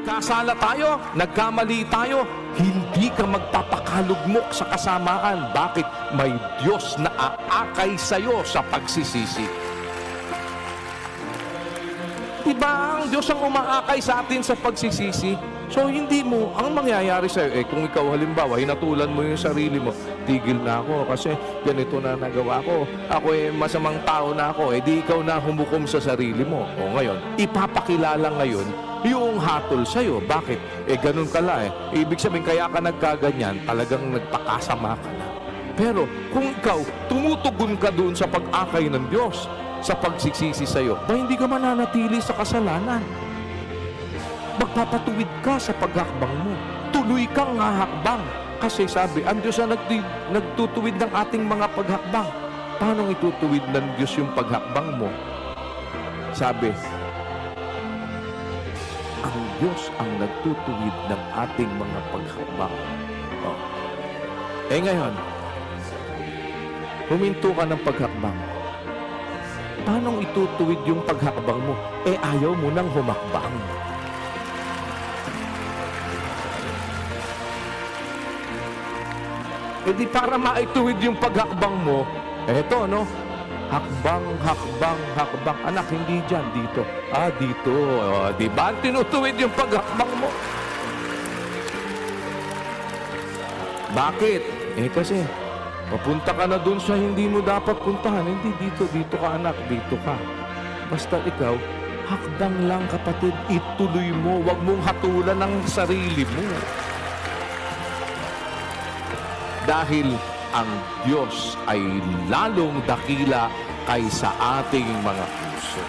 Nagkasala tayo, nagkamali tayo, hindi ka magpapakalugmok sa kasamaan. Bakit? May Diyos na aakay sa'yo sa pagsisisi. Diba ang Diyos ang umaakay sa atin sa pagsisisi? So hindi mo, ang mangyayari sa'yo, kung ikaw halimbawa, hinatulan mo yung sarili mo, tigil na ako kasi ganito na nagawa ko. Ako masamang tao na ako, di ikaw na humukom sa sarili mo. O ngayon, ipapakilala ngayon yung hatol sa'yo. Bakit? Ganun ka lang Ibig sabihin, kaya ka nagkaganyan, talagang nagpakasama ka na. Pero kung ikaw, tumutugon ka doon sa pag-akay ng Diyos, sa pagsisisi sa'yo, hindi ka mananatili sa kasalanan. Magpapatuwid ka sa paghakbang mo. Tuloy kang hahakbang. Kasi sabi, ang Diyos na nagtutuwid ng ating mga paghakbang. Paano itutuwid ng Diyos yung paghakbang mo? Sabi, ang Diyos ang nagtutuwid ng ating mga paghakbang. Ngayon, huminto ka ng paghakbang. Paano itutuwid yung paghakbang mo? Ayaw mo nang humakbang. Di para maituwid yung paghakbang mo, eto, no? Hakbang, hakbang, hakbang. Anak, hindi dyan, dito. Dito. Di ba? Tinutuwid yung paghakbang mo. Bakit? Kasi, papunta ka na dun sa hindi mo dapat puntahan. Hindi, dito ka, anak, dito ka. Basta ikaw, hakbang lang, kapatid, ituloy mo. Huwag mong hatulan ng sarili mo. Dahil ang Diyos ay lalong dakila kaysa ating mga puso.